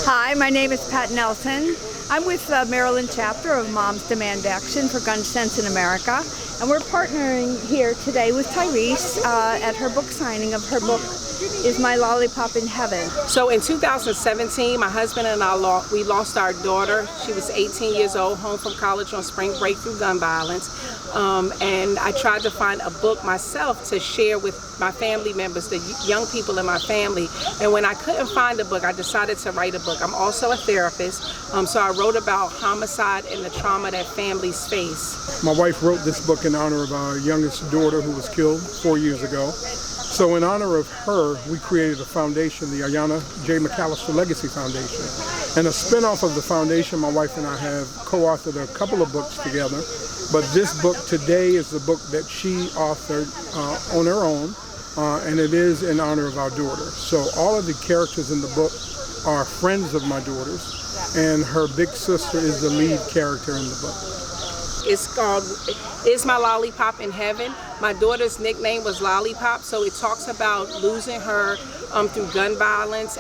Hi, my name is Pat Nelson. I'm with the Maryland chapter of Moms Demand Action for Gun Sense in America, and we're partnering here today with Tyreese at her book signing of her book, Is My Lollipop in Heaven? So in 2017, my husband and I we lost our daughter. She was 18 years old, home from college on spring break through gun violence. And I tried to find a book myself to share with my family members, the young people in my family. And when I couldn't find a book, I decided to write a book. I'm also a therapist, so I wrote about homicide and the trauma that families face. My wife wrote this book in honor of our youngest daughter who was killed 4 years ago. So in honor of her, we created a foundation, the Ayana J McAllister Legacy Foundation. And a spin-off of the foundation, my wife and I have co-authored a couple of books together. But this book today is the book that she authored on her own, and it is in honor of our daughter. So all of the characters in the book are friends of my daughter's, and her big sister is the lead character in the book. It's called Is My Lollipop in Heaven? My daughter's nickname was Lollipop, so it talks about losing her through gun violence,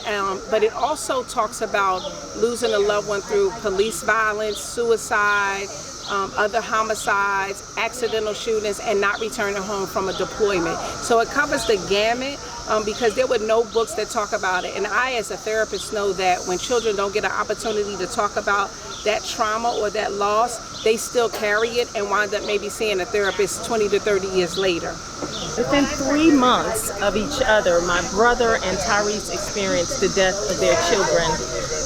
but it also talks about losing a loved one through police violence, suicide, other homicides, accidental shootings, and not returning home from a deployment. So it covers the gamut because there were no books that talk about it. And I, as a therapist, know that when children don't get an opportunity to talk about that trauma or that loss, they still carry it and wind up maybe seeing a therapist 20 to 30 years later. Within 3 months of each other, my brother and Tyreese experienced the death of their children.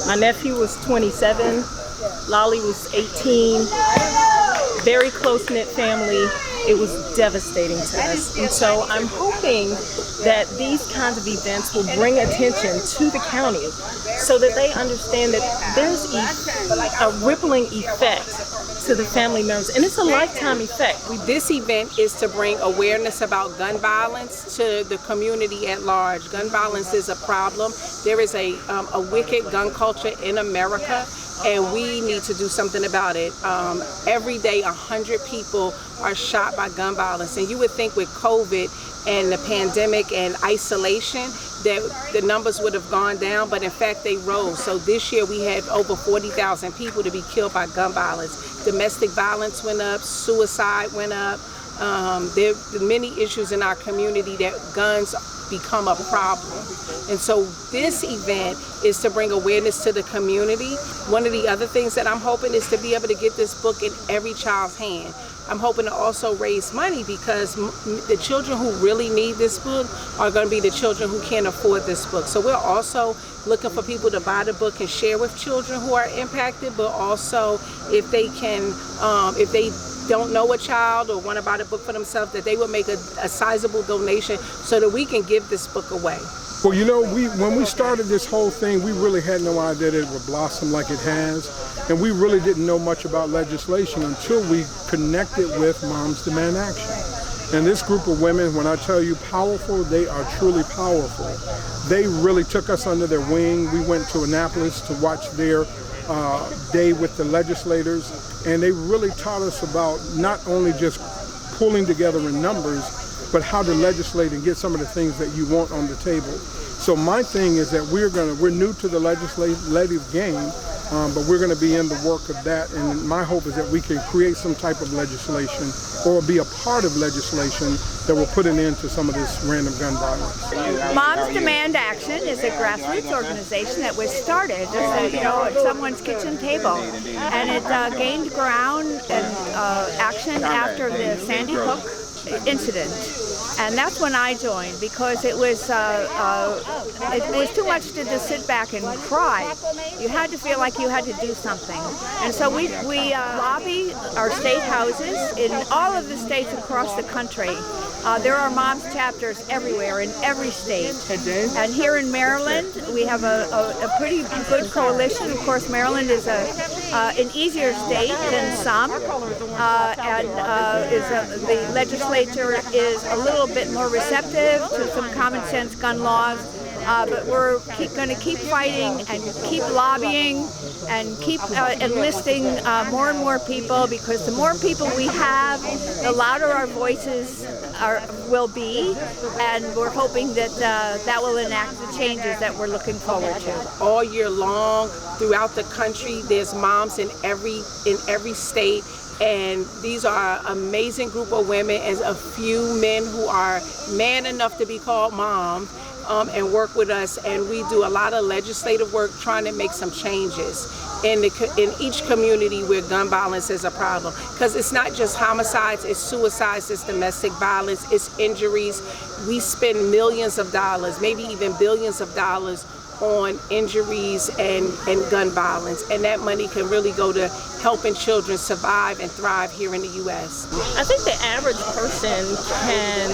My nephew was 27, Lolly was 18, very close-knit family. It was devastating to us. And so I'm hoping that these kinds of events will bring attention to the county so that they understand that there's a rippling effect to the family members, and it's a lifetime effect. This event is to bring awareness about gun violence to the community at large. Gun violence is a problem. There is a wicked gun culture in America, and we need to do something about it. Every day 100 people are shot by gun violence, and you would think with COVID and the pandemic and isolation that the numbers would have gone down, but in fact they rose. So this year we had over 40,000 people to be killed by gun violence. Domestic violence went up, suicide went up. There are many issues in our community that guns become a problem. And so this event is to bring awareness to the community. One of the other things that I'm hoping is to be able to get this book in every child's hand. I'm hoping to also raise money because the children who really need this book are going to be the children who can't afford this book. So we're also looking for people to buy the book and share with children who are impacted, but also if they can, if they don't know a child or want to buy the book for themselves, that they would make a sizable donation so that we can give this book away. Well, you know, when we started this whole thing, we really had no idea that it would blossom like it has. And we really didn't know much about legislation until we connected with Moms Demand Action. And this group of women, when I tell you powerful, they are truly powerful. They really took us under their wing. We went to Annapolis to watch their day with the legislators, and they really taught us about not only just pulling together in numbers, but how to legislate and get some of the things that you want on the table. So my thing is that we're new to the legislative game, but we're going to be in the work of that, and my hope is that we can create some type of legislation or be a part of legislation that will put an end to some of this random gun violence. Moms Demand Action is a grassroots organization that was started just at someone's kitchen table, and it gained ground and action after the Sandy Hook incident, and that's when I joined because it was too much to just sit back and cry. You had to feel like you had to do something, and so we lobby our state houses in all of the states across the country. There are moms chapters everywhere in every state, and here in Maryland we have a pretty good coalition. Of course, Maryland is an easier state than some, and the legislature is a little bit more receptive to some common sense gun laws. but we're going to keep fighting and keep lobbying and keep enlisting more and more people, because the more people we have, the louder our voices will be, and we're hoping that that will enact the changes that we're looking forward to. All year long, throughout the country, there's moms in every state, and these are an amazing group of women and a few men who are man enough to be called mom, and work with us, and we do a lot of legislative work trying to make some changes in each community where gun violence is a problem, because it's not just homicides, it's suicides, it's domestic violence, it's injuries. We spend millions of dollars, maybe even billions of dollars on injuries and gun violence, and that money can really go to helping children survive and thrive here in the U.S. I think the average person can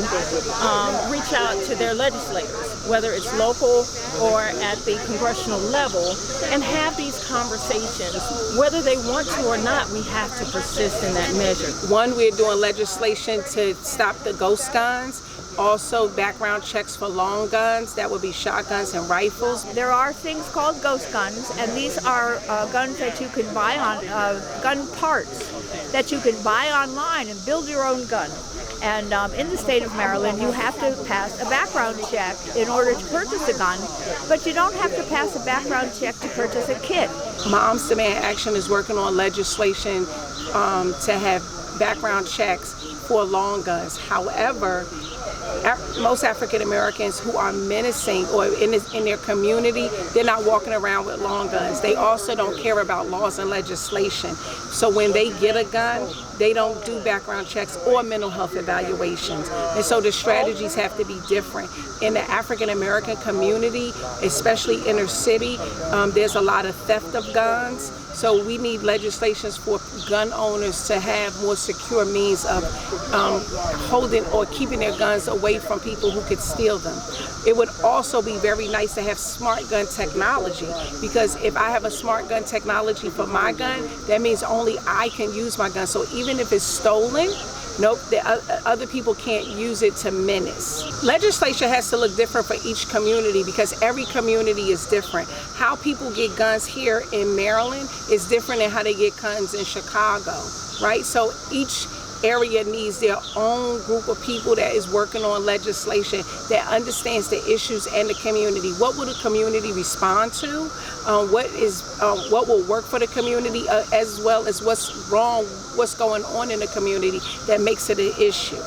reach out to their legislators, whether it's local or at the congressional level, and have these conversations. Whether they want to or not, we have to persist in that measure. One, we're doing legislation to stop the ghost guns. Also, background checks for long guns, that would be shotguns and rifles. There are things called ghost guns, and these are guns that you can buy on, gun parts that you can buy online and build your own gun. And in the state of Maryland, you have to pass a background check in order to purchase a gun, but you don't have to pass a background check to purchase a kit. Moms Demand Action is working on legislation to have background checks for long guns. However, most African Americans who are menacing or in their community, they're not walking around with long guns. They also don't care about laws and legislation. So when they get a gun, they don't do background checks or mental health evaluations. And so the strategies have to be different. In the African American community, especially inner city, there's a lot of theft of guns. So we need legislations for gun owners to have more secure means of holding or keeping their guns away from people who could steal them. It would also be very nice to have smart gun technology, because if I have a smart gun technology for my gun, that means only I can use my gun. So even if it's stolen, other people can't use it to menace. Legislation has to look different for each community, because every community is different. How people get guns here in Maryland is different than how they get guns in Chicago, right? So each area needs their own group of people that is working on legislation that understands the issues and the community. What will the community respond to? What will work for the community, as well as what's wrong, what's going on in the community that makes it an issue.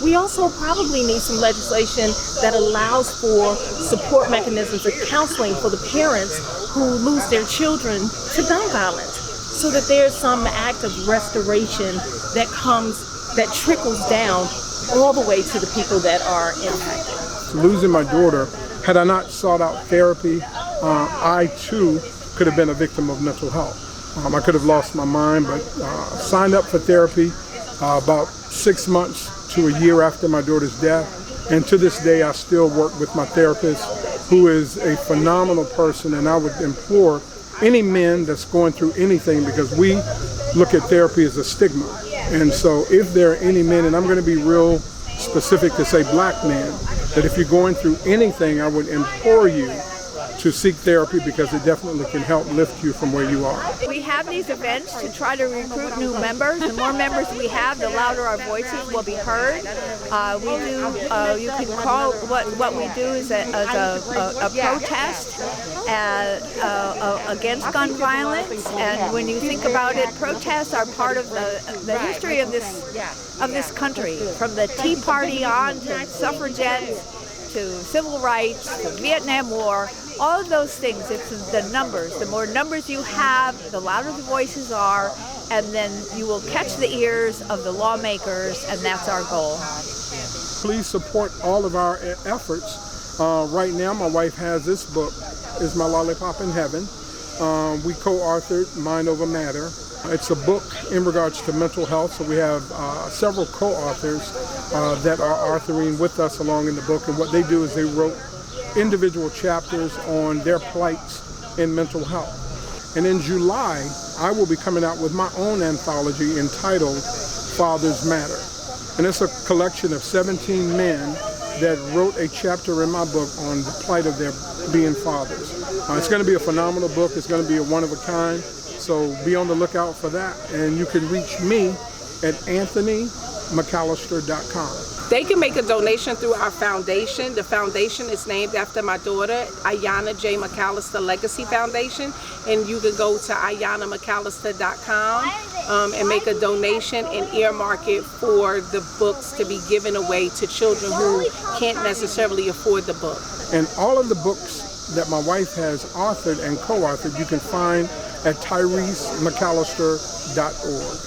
We also probably need some legislation that allows for support mechanisms and counseling for the parents who lose their children to gun violence, so that there's some act of restoration that trickles down all the way to the people that are impacted. Losing my daughter, had I not sought out therapy, I too could have been a victim of mental health. I could have lost my mind, but signed up for therapy about 6 months to a year after my daughter's death. And to this day, I still work with my therapist, who is a phenomenal person, and I would implore any men that's going through anything, because we look at therapy as a stigma. And so if there are any men, and I'm going to be real specific to say black men, that if you're going through anything, I would implore you to seek therapy, because it definitely can help lift you from where you are. We have these events to try to recruit new members. The more members we have, the louder our voices will be heard. You can call, what we do is a protest against gun violence. And when you think about it, protests are part of the history of this country, from the Tea Party on to suffragettes, to civil rights, to Vietnam War, all of those things. It's the numbers. The more numbers you have, the louder the voices are, and then you will catch the ears of the lawmakers, and that's our goal. Please support all of our efforts. Right now, my wife has this book, is My Lollipop in Heaven. We co-authored Mind Over Matter. It's a book in regards to mental health, so we have several co-authors that are authoring with us along in the book, and what they do is they wrote individual chapters on their plights in mental health. And in July, I will be coming out with my own anthology entitled Fathers Matter. And it's a collection of 17 men that wrote a chapter in my book on the plight of their being fathers. It's going to be a phenomenal book. It's going to be a one of a kind. So be on the lookout for that. And you can reach me at anthonymcallister.com. They can make a donation through our foundation. The foundation is named after my daughter, Ayana J. McAllister Legacy Foundation. And you can go to ayanamcallister.com and make a donation and earmark it for the books to be given away to children who can't necessarily afford the book. And all of the books that my wife has authored and co-authored, you can find at TyreseMcAllister.org.